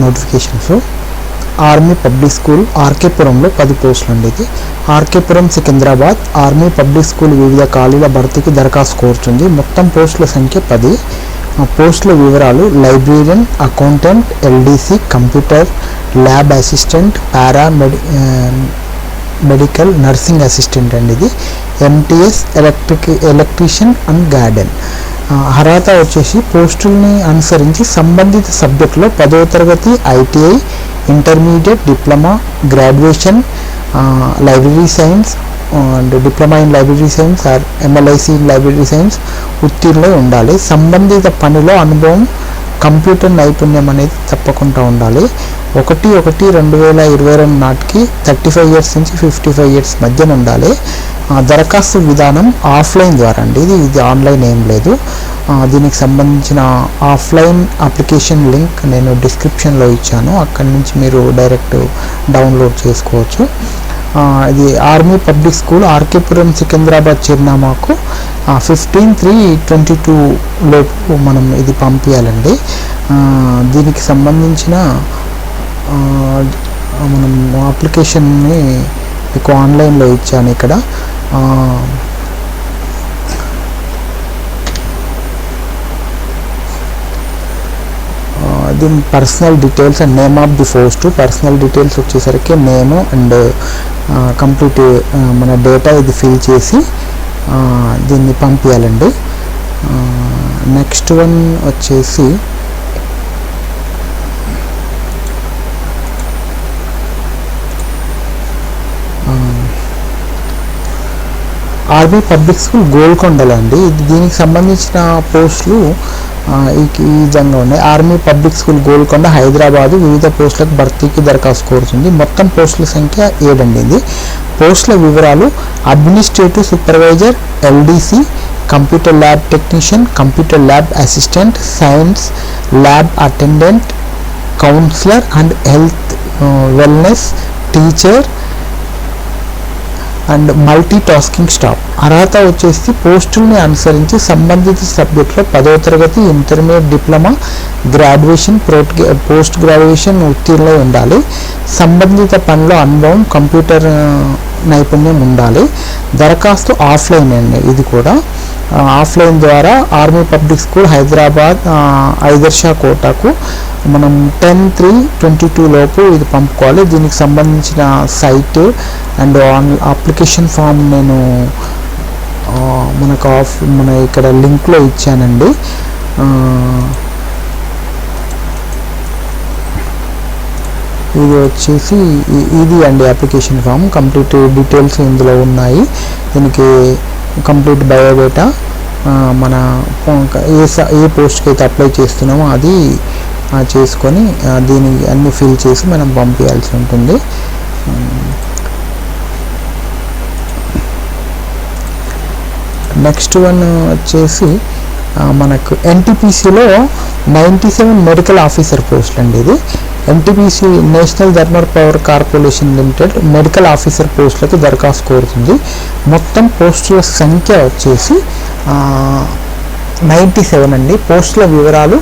Notifications. Army public school ఆర్కేపురంలో 10 పోస్టులు అండి. ఇది RK Puram Secunderabad army public school వివిధ ఖాళీల భర్తీకి దరఖాస్తు కోరుతుంది. మొత్తం పోస్టుల సంఖ్య 10. పోస్టుల వివరాలు: librarian, accountant, LDC, computer lab assistant, medical nursing assistant అండి. ఇది ఎంటీఎస్ ఎలక్ట్రీషియన్ అండ్ గార్డెన్. అర్హత వచ్చేసి పోస్టుల్ని అనుసరించి సంబంధిత సబ్జెక్టులో 10వ తరగతి, ITI, intermediate, diploma, graduation, library science and diploma in library science or MLISc in library science ఉత్తీర్ణులై ఉండాలి. సంబంధిత పనిలో అనుభవం, కంప్యూటర్ నైపుణ్యం అనేది తప్పకుండా ఉండాలి. 1/1/2022 నాటికి 35 ఇయర్స్ నుంచి 55 ఇయర్స్ మధ్యన ఉండాలి. దరఖాస్తు విధానం ఆఫ్లైన్ ద్వారా అండి. ఇది ఆన్లైన్ ఏం లేదు. దీనికి సంబంధించిన ఆఫ్లైన్ అప్లికేషన్ లింక్ నేను డిస్క్రిప్షన్లో ఇచ్చాను. అక్కడి నుంచి మీరు డైరెక్ట్ డౌన్లోడ్ చేసుకోవచ్చు. ఇది army public school RK Puram Secunderabad చిరునామాకు 15/3/22 లోపు మనం ఇది పంపించాలండి. దీనికి సంబంధించిన మనం అప్లికేషన్ని మీకు ఆన్లైన్లో ఇచ్చాను. ఇక్కడ దీని personal details and name of the post. Personal details వచ్చేసరికి నేమ్ అండ్ కంప్లీట్ మన డేటా ఇది ఫిల్ చేసి దీన్ని పంపించాలండి. నెక్స్ట్ వన్ వచ్చేసి ఆర్మీ పబ్లిక్ స్కూల్ గోల్కొండలో అండి. దీనికి సంబంధించిన పోస్టులు ఈ విధంగా ఉన్నాయి. Army public school Golconda Hyderabad వివిధ పోస్టులకు భర్తీకి దరఖాస్తు కోరుతుంది. మొత్తం పోస్టుల సంఖ్య 7 అండి. ఇది పోస్టుల వివరాలు: administrative supervisor, LDC, computer lab technician, computer lab assistant, science lab attendant, counsellor and health wellness teacher and multitasking staff. అర్హత వచ్చేసి పోస్టుల్ని అనుసరించి సంబంధిత సబ్జెక్టులో 10వ తరగతి, intermediate, diploma, graduation, post graduation ఉత్తీర్ణులై ఉండాలి. సంబంధిత పనిలో అనుభవం, కంప్యూటర్ నైపుణ్యం ఉండాలి. దరఖాస్తు ఆఫ్లైన్ అండి. ఇది కూడా ఆఫ్లైన్ ద్వారా ఆర్మీ పబ్లిక్ స్కూల్ హైదరాబాద్ ఐదర్షా కోటాకు మనం 10/3/22 లోపు ఇది పంపుకోవాలి. దీనికి సంబంధించిన సైట్ అండ్ అప్లికేషన్ ఫామ్ నేను మన ఇక్కడ లింక్లో ఇచ్చానండి. ఇది వచ్చేసి ఇది అండి అప్లికేషన్ ఫామ్. కంప్లీట్ డీటెయిల్స్ ఇందులో ఉన్నాయి. దీనికి కంప్లీట్ బయోడేటా, మన ఏ పోస్ట్కి అయితే అప్లై చేస్తున్నామో అది చేసుకొని దీనికి అన్ని ఫిల్ చేసి మనం పంపించాల్సి ఉంటుంది. నెక్స్ట్ వన్ వచ్చేసి మనకు ఎన్టీపీసీలో 97 మెడికల్ ఆఫీసర్ పోస్టులు అండి. ఇది NTPC national thermal power corporation limited medical officer పోస్టులకు దరఖాస్తు కోరుతుంది. మొత్తం పోస్టుల సంఖ్య వచ్చేసి 97 అండి. పోస్టుల వివరాలు: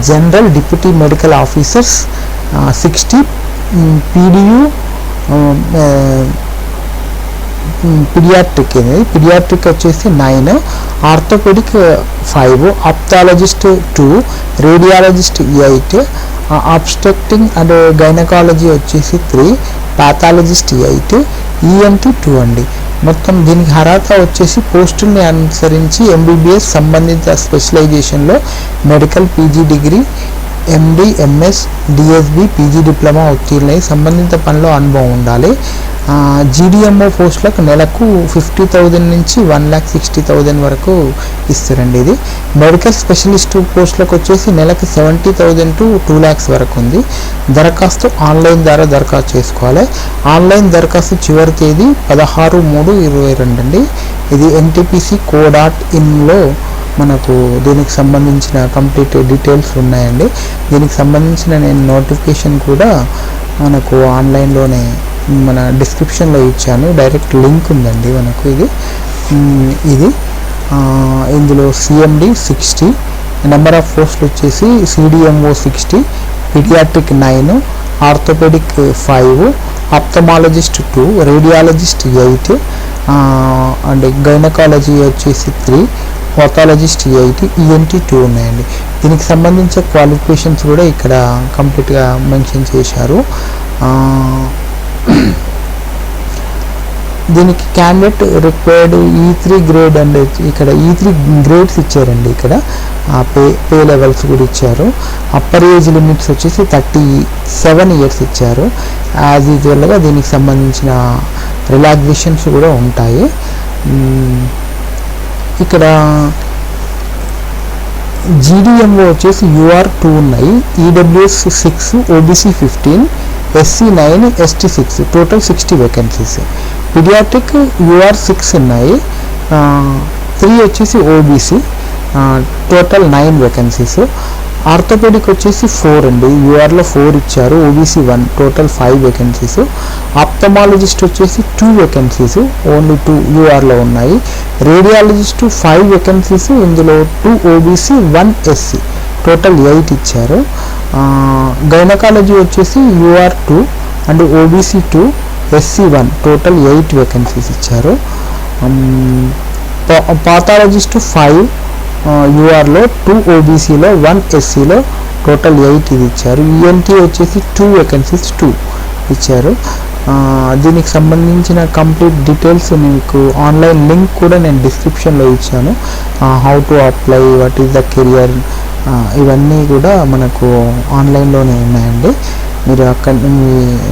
జనరల్, డిప్యూటీ మెడికల్ ఆఫీసర్స్ 60, పీడియు, పిడియాట్రిక్ వచ్చేసి 9, orthopaedic 5, ophthalmologist 2, radiologist 8, obstetrics and gynaecology వచ్చేసి 3, పాథాలజిస్ట్ 8, ఈఎన్టీ 2 అండి. మొత్తం దీనికి అర్హత వచ్చేసి పోస్టుల్ని అనుసరించి ఎంబీబీఎస్ సంబంధిత స్పెషలైజేషన్లో మెడికల్ పీజీ డిగ్రీ, ఎండి, ఎంఎస్, డిఎస్బి, పీజీ డిప్లొమా ఉత్తీర్ణులై సంబంధిత పనిలో అనుభవం ఉండాలి. జీడిఎంఓ పోస్టులకు నెలకు 50,000 నుంచి 1,60,000 వరకు ఇస్తారండి. ఇది మెడికల్ స్పెషలిస్ట్ పోస్టులకు వచ్చేసి నెలకు 70,000 to 2 lakhs వరకు ఉంది. దరఖాస్తు ఆన్లైన్ ద్వారా దరఖాస్తు చేసుకోవాలి. ఆన్లైన్ దరఖాస్తు చివరి తేదీ 16/3/22 అండి. ఇది ntpc.co.inలో మనకు దీనికి సంబంధించిన కంప్లీట్ డీటెయిల్స్ ఉన్నాయండి. దీనికి సంబంధించిన నేను నోటిఫికేషన్ కూడా మనకు ఆన్లైన్లోనే మన డిస్క్రిప్షన్లో ఇచ్చాను. డైరెక్ట్ లింక్ ఉందండి మనకు. ఇది ఇందులో సిఎండి 60, నెంబర్ ఆఫ్ పోస్టులు వచ్చేసి CDMO 60, pediatric 9, orthopaedic 5, ophthalmologist 2, radiologist 8 and gynaecology వచ్చేసి 3, పాథాలజిస్ట్ 8, ఈఎన్టీ 2 ఉన్నాయండి. దీనికి సంబంధించిన క్వాలిఫికేషన్స్ కూడా ఇక్కడ కంప్లీట్గా మెన్షన్ చేశారు. దీనికి candidate required E3 grade and ఇక్కడ E3 గ్రేడ్స్ ఇచ్చారండి. ఇక్కడ పే లెవెల్స్ కూడా ఇచ్చారు. అప్పర్ ఏజ్ లిమిట్స్ వచ్చేసి 37 ఇయర్స్ ఇచ్చారు. యాజ్ యూజువల్గా దీనికి సంబంధించిన రిలాక్సేషన్స్ కూడా ఉంటాయి. ఇక్కడ జీడిఎంఓ వచ్చేసి UR2 ఉన్నాయి, EWS 6, OBC 15, SC 9, ST 6, total 60 vacancies. Pediatric UR6 ఉన్నాయి, 3 వచ్చేసి OBC, టోటల్ 9 వేకెన్సీస్. ఆర్థోపెడిక్ వచ్చేసి 4 అండి, URలో 4 ఇచ్చారు, OBC 1, టోటల్ 5 వేకెన్సీస్. ఆప్థమాలజిస్ట్ వచ్చేసి 2 వేకెన్సీస్, ఓన్లీ 2 URలో ఉన్నాయి. రేడియాలజిస్ట్ 5 వేకెన్సీస్, ఇందులో 2 OBC 1 SC, టోటల్ 8 ఇచ్చారు. గైనకాలజీ వచ్చేసి UR2 and OBC 2, SC 1, total 8 vacancies ఇచ్చారు. పాథాలజిస్ట్ 5 URలో, 2 OBCలో, 1 SCలో, టోటల్ 8 ఇది ఇచ్చారు. ఈఎన్టీ వచ్చేసి 2 వేకెన్సీస్, 2 ఇచ్చారు. దీనికి సంబంధించిన కంప్లీట్ డీటెయిల్స్ మీకు ఆన్లైన్ లింక్ కూడా నేను డిస్క్రిప్షన్లో ఇచ్చాను. How to apply, what is the career, ఇవన్నీ కూడా మనకు ఆన్లైన్లోనే ఉన్నాయండి. మీరు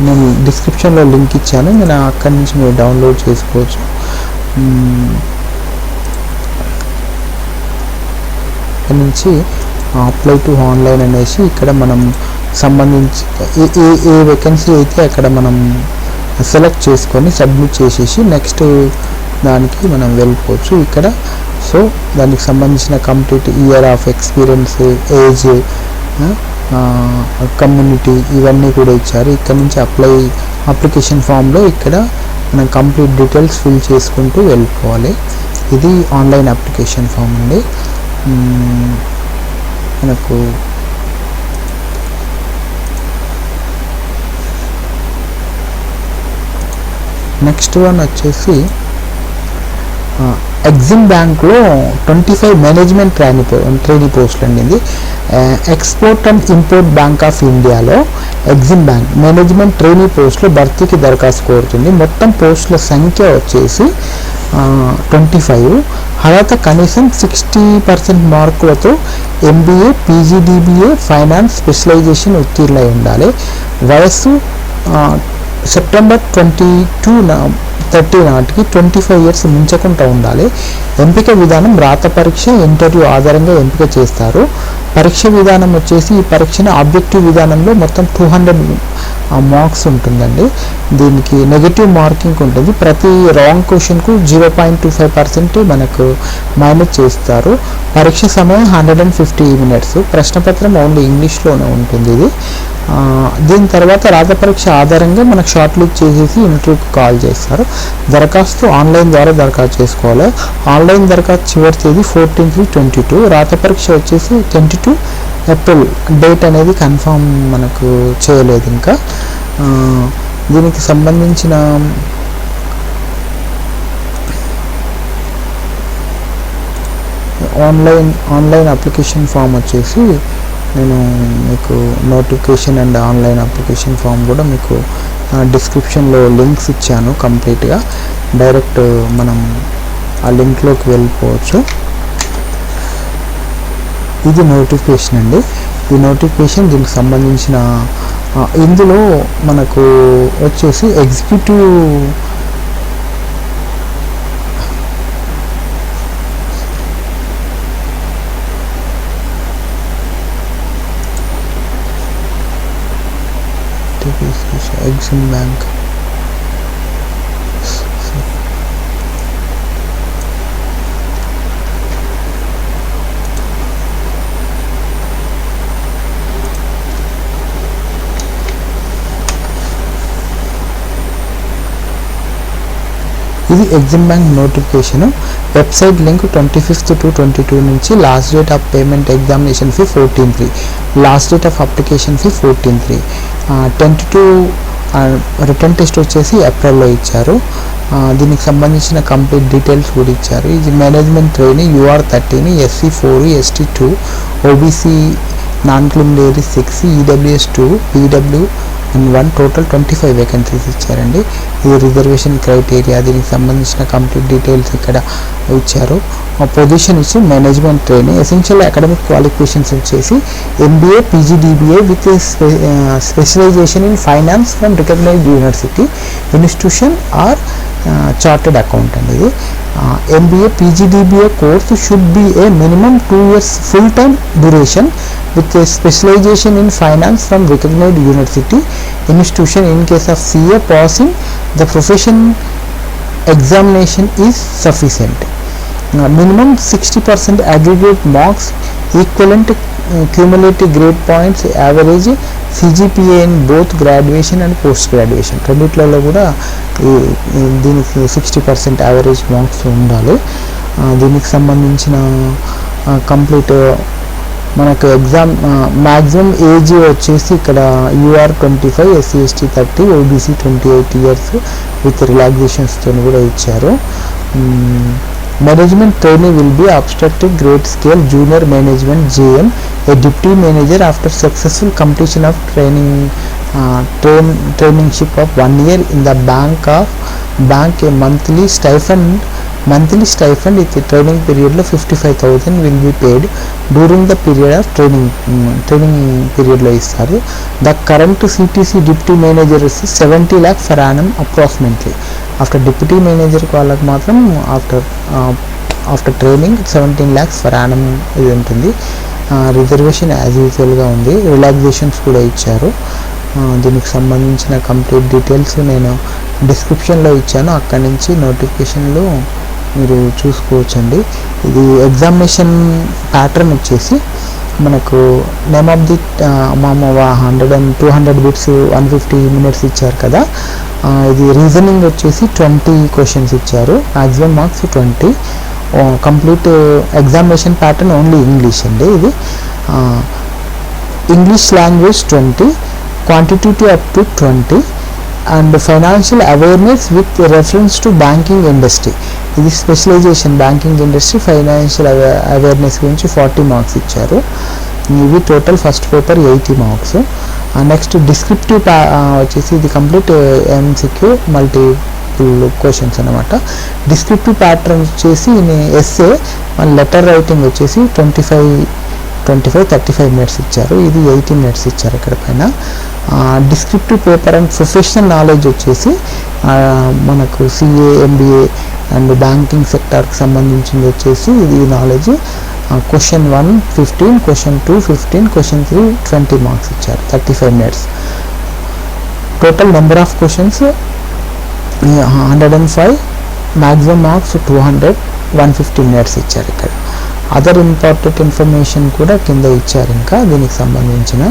నేను డిస్క్రిప్షన్లో లింక్ ఇచ్చాను, నేను అక్కడి నుంచి మీరు డౌన్లోడ్ చేసుకోవచ్చు. అక్కడి నుంచి అప్లై టు ఆన్లైన్ అనేసి ఇక్కడ మనం సంబంధించి ఏ వేకెన్సీ అయితే అక్కడ మనం సెలెక్ట్ చేసుకొని సబ్మిట్ చేసేసి నెక్స్ట్ దానికి మనం వెళ్ళిపోవచ్చు ఇక్కడ. సో దానికి సంబంధించిన complete year of experience, age, community ఇవన్నీ కూడా ఇచ్చారు. ఇక్కడ నుంచి అప్లికేషన్ ఫామ్లో ఇక్కడ మనం కంప్లీట్ డీటెయిల్స్ ఫిల్ చేసుకుంటూ వెళ్ళిపోవాలి. ఇది ఆన్లైన్ అప్లికేషన్ ఫామ్ అండి. మనకు నెక్స్ట్ వన్ వచ్చేసి ఎగ్జిమ్ బ్యాంక్లో 25 మేనేజ్మెంట్ ట్రైనీ పోస్టులు అండి. ఇది export and import bank of ఇండియాలో ఎగ్జిమ్ బ్యాంక్ మేనేజ్మెంట్ ట్రైనీ పోస్టులు భర్తీకి దరఖాస్తు కోరుతుంది. మొత్తం పోస్టుల సంఖ్య వచ్చేసి 25. అర్హత కనీసం 60% మార్కులతో MBA, PGDBA, ఫైనాన్స్ స్పెషలైజేషన్ ఉత్తీర్ణై ఉండాలి. వయస్సు సెప్టెంబర్ 22-30 నాటికి 25 ఇయర్స్ మించకుండా ఉండాలి. ఎంపిక విధానం రాత పరీక్ష, ఇంటర్వ్యూ ఆధారంగా ఎంపిక చేస్తారు. పరీక్ష విధానం వచ్చేసి ఈ పరీక్షను ఆబ్జెక్టివ్ విధానంలో మొత్తం 200 మార్క్స్ ఉంటుందండి. దీనికి నెగటివ్ మార్కింగ్ ఉంటుంది. ప్రతి రాంగ్ క్వశ్చన్కు 0.25% మనకు మైనస్ చేస్తారు. పరీక్ష సమయం 150 minutes. ప్రశ్నపత్రం ఓన్లీ ఇంగ్లీష్లోనే ఉంటుంది. ఇది దీని తర్వాత రాత పరీక్ష ఆధారంగా మనకు షార్ట్ లిస్ట్ చేసేసి ఇంటర్వ్యూకి కాల్ చేస్తారు. దరఖాస్తు ఆన్లైన్ ద్వారా దరఖాస్తు చేసుకోవాలి. ఆన్లైన్ దరఖాస్తు చివరి తేదీ 14/3/22. రాత పరీక్ష వచ్చేసి 22 ఏప్రిల్. డేట్ అనేది కన్ఫామ్ మనకు చేయలేదు ఇంకా. దీనికి సంబంధించిన ఆన్లైన్ అప్లికేషన్ ఫామ్ వచ్చేసి నేను మీకు notification and online application form కూడా మీకు డిస్క్రిప్షన్లో లింక్స్ ఇచ్చాను. కంప్లీట్గా డైరెక్ట్ మనం ఆ లింక్లోకి వెళ్ళిపోవచ్చు. ఇది నోటిఫికేషన్ అండి. ఈ నోటిఫికేషన్ దీనికి సంబంధించిన ఇందులో మనకు వచ్చేసి ఎగ్జిక్యూటివ్ ఎగ్జిమ్ బ్యాంక్ ఇది EXIM bank notification. Website link 25/2/22 నుంచి. Last date of payment examination fee 14/3. Last date of application fee 14/3. tentative written test వచ్చేసి ఏప్రిల్లో ఇచ్చారు. దీనికి సంబంధించిన కంప్లీట్ డీటెయిల్స్ కూడా ఇచ్చారు. ఇది management training UR13, SC 4, ST 2, OBC non criminal area 6, EWS 2, PW and 1, total 25 vacancies ఇచ్చారండి. ఇది రిజర్వేషన్ క్రైటీరియా, దీనికి సంబంధించిన కంప్లీట్ డీటెయిల్స్ ఇక్కడ ఇచ్చారు. పొజిషన్ ఇచ్చి management training. Essential academic qualifications వచ్చేసి MBA, PGDBA with specialisation in finance from recognised university, institution or chartered account అండి. ఇది MBA, PGDBA course should be a minimum 2 years full time duration with a specialization in finance from recognized university institution. In case of CA, passing the profession examination is sufficient. Minimum 60% aggregate marks, equivalent cumulative grade points, average CGPA in both graduation and post graduation. రెండిట్లలో కూడా దీనికి 60% average marks ఉండాలి. దీనికి సంబంధించిన complete మనకు exam maximum age వచ్చేసి ఇక్కడ UR 25, SC ST 30, OBC 28 years with రిలాక్సేషన్స్తో కూడా ఇచ్చారు. Management training will be abstractive grade scale junior management JM, a deputy manager after successful completion of trainingship of 1 year in the bank a monthly stipend with the training period లో 55,000 will be paid during the period of training period లో ఇస్తారు. The current CTC deputy manager is 70 lakh per annum approximately. After deputy manager వాళ్ళకి మాత్రం after training 17 lakhs per annum ఇది ఉంటుంది. Reservation as యూజువల్గా ఉంది. Relaxations కూడా ఇచ్చారు. దీనికి సంబంధించిన కంప్లీట్ డీటెయిల్స్ నేను డిస్క్రిప్షన్లో ఇచ్చాను, అక్కడి నుంచి నోటిఫికేషన్లో మీరు చూసుకోవచ్చండి. ఇది ఎగ్జామినేషన్ ప్యాటర్న్ వచ్చేసి మనకు నేమ్ ఆఫ్ ది మామ 100 and 200 బిట్స్ 150 minutes ఇచ్చారు కదా. ఇది రీజనింగ్ వచ్చేసి 20 questions ఇచ్చారు, maximum marks 20. Complete examination pattern only English అండి. ఇది English language 20, quantitative up to 20 and financial awareness with reference to banking industry. ఇది specialisation banking industry financial awareness గురించి 40 marks ఇచ్చారు. ఇవి total first paper 80 marks. Next descriptive వచ్చేసి ఇది complete MCQ multiple questions అనమాట. Descriptive pattern వచ్చేసి essay letter writing వచ్చేసి 25-35 minutes ఇచ్చారు. ఇది 80 minutes ఇచ్చారు ఇక్కడ పైన. Descriptive paper and professional knowledge వచ్చేసి మనకు CA, MBA అండ్ బ్యాంకింగ్ సెక్టార్కి సంబంధించింది వచ్చేసి ఇది knowledge. Question 1 15, question 2 15, question 3 20 marks ఇచ్చారు, 35 minutes. Total number of questions 105, maximum marks 200, 150 minutes ఇచ్చారు ఇక్కడ. అదర్ ఇంపార్టెంట్ ఇన్ఫర్మేషన్ కూడా కింద ఇచ్చారు. ఇంకా దీనికి సంబంధించిన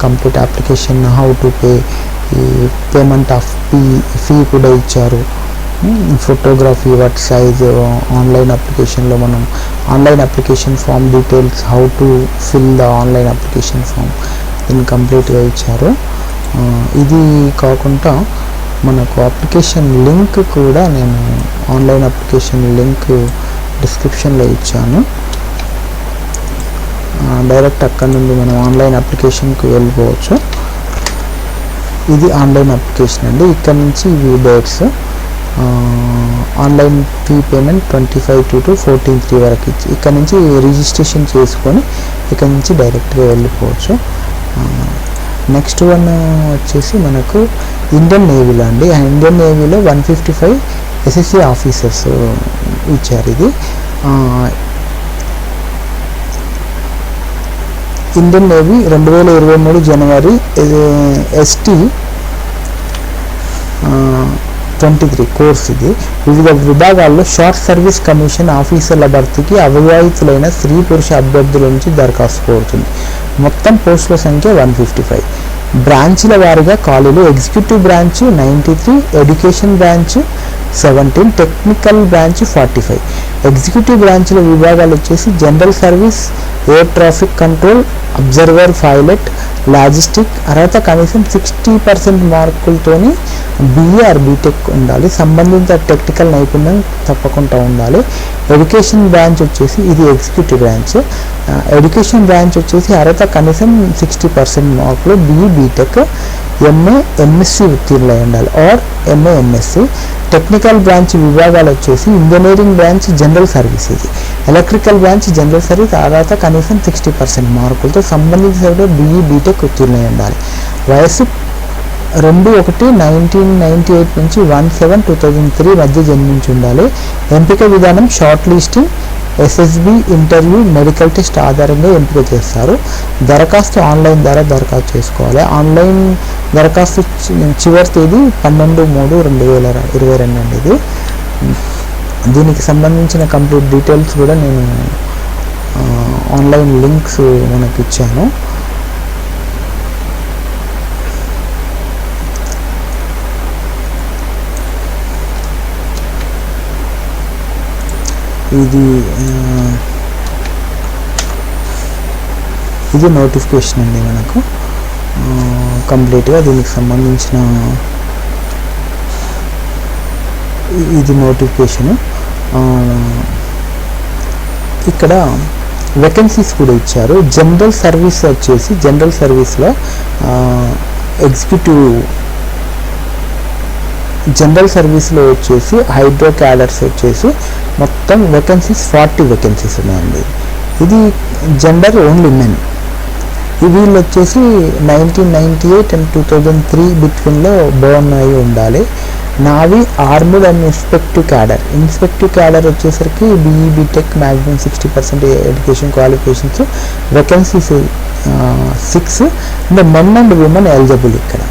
complete application, how to pay, payment of fee కూడా ఇచ్చారు. ఫోటోగ్రఫీ, వాట్ సైజ్, ఆన్లైన్ అప్లికేషన్లో మనం online application form details, how to fill the online application form, దీన్ని కంప్లీట్గా ఇచ్చారు. ఇది కాకుండా మనకు అప్లికేషన్ లింక్ కూడా నేను ఆన్లైన్ అప్లికేషన్ లింక్ డిస్క్రిప్షన్లో ఇచ్చాను. డైరెక్ట్ అక్కడ నుండి మనం ఆన్లైన్ అప్లికేషన్కి వెళ్ళిపోవచ్చు. ఇది ఆన్లైన్ అప్లికేషన్ అండి. ఇక్కడ నుంచి ఇవి డేట్స్. ఆన్లైన్ ఫీ పేమెంట్ 25/2-14/3 వరకు ఇచ్చి ఇక్కడ నుంచి రిజిస్ట్రేషన్ చేసుకొని ఇక్కడ నుంచి డైరెక్ట్గా వెళ్ళిపోవచ్చు. నెక్స్ట్ వన్ వచ్చేసి మనకు ఇండియన్ నేవీలో అండి. ఇండియన్ నేవీలో 155 SSC ఆఫీసర్స్ ఇచ్చారు. ఇది ఇండియన్ నేవీ 2023 జనవరి ST 23 కోర్స్. ఇది వివిధ విభాగాల్లో షార్ట్ సర్వీస్ కమిషన్ ఆఫీసర్ల భర్తీకి అవివాహితులైన స్త్రీ పురుష అభ్యర్థుల నుంచి దరఖాస్తు కోరుతుంది. మొత్తం పోస్టుల సంఖ్య 155. బ్రాంచ్ల వారీగా ఖాళీలు executive branch 93, education branch 17, technical branch 45. Executive బ్రాంచ్ల విభాగాలు వచ్చేసి general service, air traffic control, observer, pilot, logistic. అర్హత కనీసం 60% మార్కులతోని BA ఆర్ బీటెక్ ఉండాలి. సంబంధిత టెక్నికల్ నైపుణ్యం తప్పకుండా ఉండాలి. ఎడ్యుకేషన్ బ్రాంచ్ వచ్చేసి ఇది ఎగ్జిక్యూటివ్ బ్రాంచ్. ఎడ్యుకేషన్ బ్రాంచ్ వచ్చేసి అర్హత కనీసం 60% మార్కులు BE బీటెక్, MA MSc ఉత్తీర్ణులై ఉండాలి or MA MSc. Technical branch విభాగాలు వచ్చేసి ఇంజనీరింగ్ బ్రాంచ్ జనరల్ సర్వీస్, ఇది ఎలక్ట్రికల్ బ్రాంచ్ జనరల్ సర్వీస్. అర్హత కనీసం 60% మార్కులతో సంబంధిత సభ్యుడు BE బీటెక్ ఉత్తీర్ణులై ఉండాలి. వయస్సు 2/1/1998 నుంచి 1/7/2003 మధ్య జన్మించి ఉండాలి. ఎంపిక విధానం short listing, SSB interview, medical test ఆధారంగా ఎంపిక చేస్తారు. దరఖాస్తు ఆన్లైన్ ద్వారా దరఖాస్తు చేసుకోవాలి. ఆన్లైన్ దరఖాస్తు చివరి తేదీ 12/3/2022 అండి. ఇది దీనికి సంబంధించిన కంప్లీట్ డీటెయిల్స్ కూడా నేను ఆన్లైన్ లింక్స్ మనకి ఇచ్చాను. ఇది నోటిఫికేషన్ అండి మనకు కంప్లీట్గా దీనికి సంబంధించిన ఇది నోటిఫికేషన్. ఇక్కడ వేకెన్సీస్ కూడా ఇచ్చారు. జనరల్ సర్వీస్ వచ్చేసి జనరల్ సర్వీస్లో ఎగ్జిక్యూటివ్ జనరల్ సర్వీస్లో వచ్చేసి హైడ్రో క్యాడర్స్ వచ్చేసి మొత్తం వేకెన్సీస్ 40 వేకెన్సీస్ ఉన్నాయండి. ఇది జెండర్ ఓన్లీ మెన్. వీళ్ళు వచ్చేసి 1998 and 2003 బిట్వీన్లో బోర్న్ అయి ఉండాలి. Navy, armed and inspective cadre వచ్చేసరికి BE BTech maximum 60% education qualifications. Vacancies 6 and men and women eligible. ఇక్కడ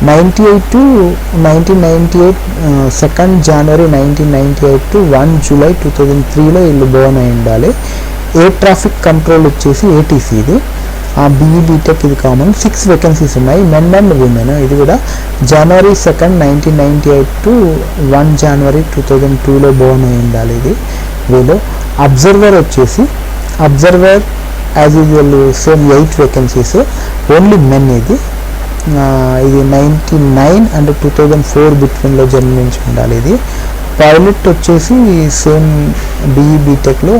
1998 2 January 1998 to 1 July 2003లో వీళ్ళు బోర్న్ అయి ఉండాలి. ఎయిర్ ట్రాఫిక్ కంట్రోల్ వచ్చేసి ATC, ఇది BE బీటెక్, ఇది కామన్. 6 వేకెన్సీస్ ఉన్నాయి, మెన్ అండ్ విమెన్. ఇది కూడా January 2, 1998 to 1 January 2002లో బోర్న్ అయి ఉండాలి. ఇది వీళ్ళు. అబ్జర్వర్ వచ్చేసి as usual same 8 vacancies, only men. ఇది 99 and 2004 బిట్వీన్లో జన్మించి ఉండాలి. ఇది పైలట్ వచ్చేసి సేమ్ BE బీటెక్లో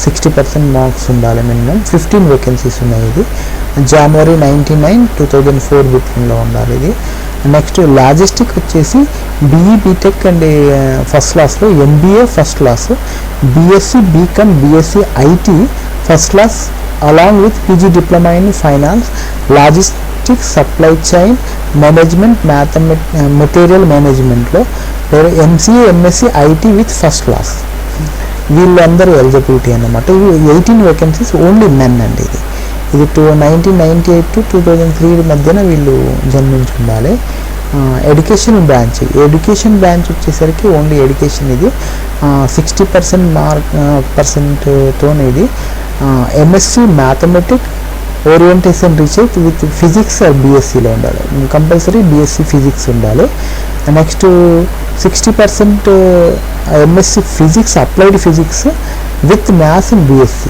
60% మార్క్స్ ఉండాలి మినిమం. 15 వేకెన్సీస్ ఉన్నాయి. ఇది January 1999 2004 బిట్వీన్లో ఉండాలి. ఇది నెక్స్ట్ లాజిస్టిక్ వచ్చేసి BE బీటెక్ అండ్ ఫస్ట్ క్లాస్లో, MBA first class, BSc BCom BSc IT first class along with PG diploma in finance, logistics, supply chain management, material మేనేజ్మెంట్లో MCA MSc IT with first class. వీళ్ళందరూ eligibility అన్నమాట. ఇవి 18 vacancies, only men అండి. ఇది 1998 to 2003 మధ్యన వీళ్ళు జన్మించి ఉండాలి. ఎడ్యుకేషన్ బ్రాంచ్ వచ్చేసరికి ఓన్లీ ఎడ్యుకేషన్. ఇది 60% పర్సెంట్తో ఇది MSc mathematics, orientation research with physics or BScలో ఉండాలి. కంపల్సరీ BSc ఫిజిక్స్ ఉండాలి. Next 60% MSc physics, applied physics with maths in BSc.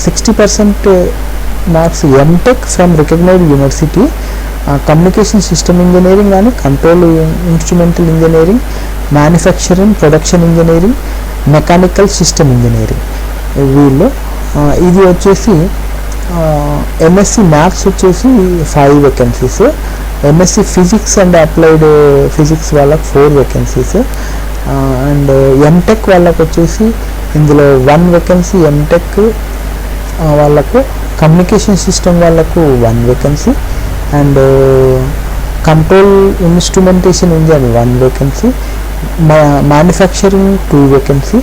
60% marks MTech from recognised university. Communication system engineering కానీ control instrumental engineering, manufacturing, production engineering, mechanical system engineering వీళ్ళు. ఇది వచ్చేసి MSc maths వచ్చేసి 5 vacancies, MSc physics and applied physics వాళ్ళకి 4 vacancies, and MTech వాళ్ళకు వచ్చేసి ఇందులో 1 vacancy MTech వాళ్ళకు, కమ్యూనికేషన్ సిస్టమ్ వాళ్ళకు 1 vacancy, and control instrumentation engineer 1 vacancy, manufacturing 2 vacancy,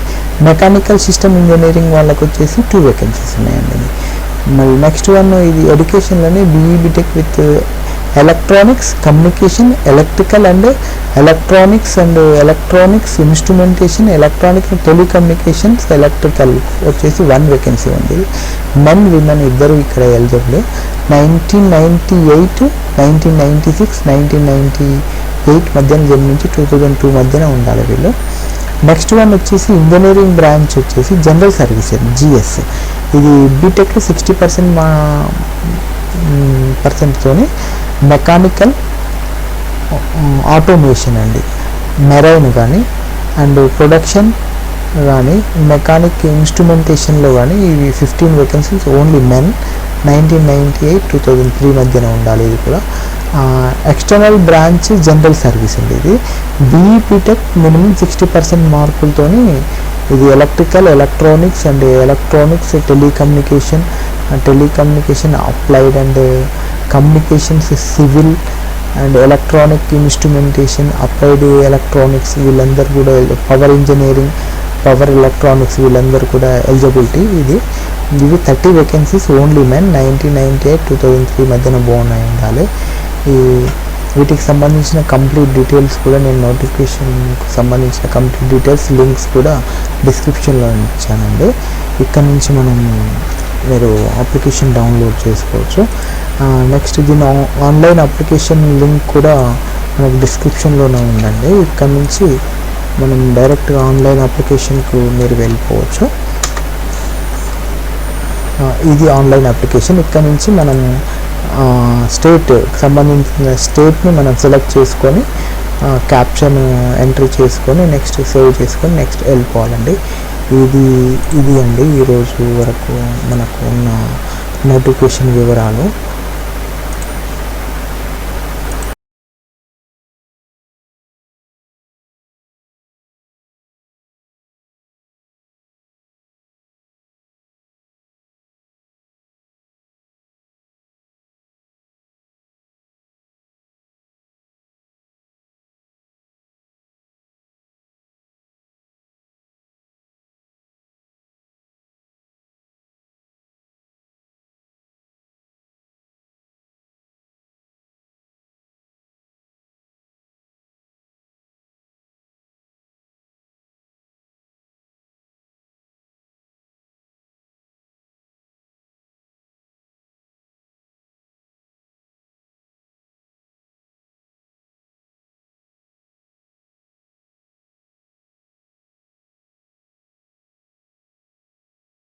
mechanical system engineering వాళ్ళకు వచ్చేసి 2 వేకెన్సీస్ ఉన్నాయండి. మళ్ళీ నెక్స్ట్ వన్ ఇది ఎడ్యుకేషన్లోనే BE BTech with electronics, communication, electrical and electronics instrumentation, electronic telecommunications, electrical వచ్చేసి 1 వేకెన్సీ ఉంది. మెన్ విమెన్ ఇద్దరు ఇక్కడ ఎలిజిబుల్. 1998 1996 1998 మధ్యన జన్మించి 2002 మధ్యన ఉండాలి వీళ్ళు. నెక్స్ట్ వన్ వచ్చేసి ఇంజనీరింగ్ బ్రాంచ్ వచ్చేసి జనరల్ సర్వీసెస్ జిఎస్. ఇది బీటెక్లో 60% మెకానికల్ ఆటోమేషన్ అండి, మెరైన్ కానీ అండ్ ప్రొడక్షన్ కానీ మెకానిక్ ఇన్స్ట్రుమెంటేషన్లో కానీ ఇవి 15 వేకెన్సీస్ ఓన్లీ మెన్. 1998-2003 మధ్యన ఉండాలి ఇది కూడా. ఎక్స్టర్నల్ బ్రాంచ్ జనరల్ సర్వీస్ అండి. ఇది బీఈ బీటెక్ మినిమం 60% మార్కులతోని ఇది electrical, electronics and electronics, telecommunication applied and communications, civil and electronic instrumentation, applied electronics వీళ్ళందరూ కూడా, పవర్ ఇంజనీరింగ్, పవర్ ఎలక్ట్రానిక్స్ వీళ్ళందరూ కూడా ఎలిజిబిలిటీ. ఇవి 30 వేకెన్సీస్ ఓన్లీ మెన్. 1998-2003 మధ్యన బాగున్నాయి ఉండాలి. వీటికి సంబంధించిన కంప్లీట్ డీటెయిల్స్ కూడా నేను నోటిఫికేషన్కి సంబంధించిన కంప్లీట్ డీటెయిల్స్ లింక్స్ కూడా డిస్క్రిప్షన్లో ఇచ్చానండి. ఇక్కడ నుంచి మీరు అప్లికేషన్ డౌన్లోడ్ చేసుకోవచ్చు. నెక్స్ట్ దీని ఆన్లైన్ అప్లికేషన్ లింక్ కూడా మనకు డిస్క్రిప్షన్లోనే ఉందండి. ఇక్కడ నుంచి మనం డైరెక్ట్గా ఆన్లైన్ అప్లికేషన్కు మీరు వెళ్ళిపోవచ్చు. ఇది ఆన్లైన్ అప్లికేషన్. ఇక్కడ నుంచి మనం స్టేట్కి సంబంధించిన స్టేట్ని మనం సెలెక్ట్ చేసుకొని క్యాప్షన్ ఎంట్రీ చేసుకొని నెక్స్ట్ సేవ్ చేసుకొని నెక్స్ట్ వెళ్ళిపోవాలండి. ఇది అండి ఈరోజు వరకు మనకు ఉన్న నోటిఫికేషన్ వివరాలు.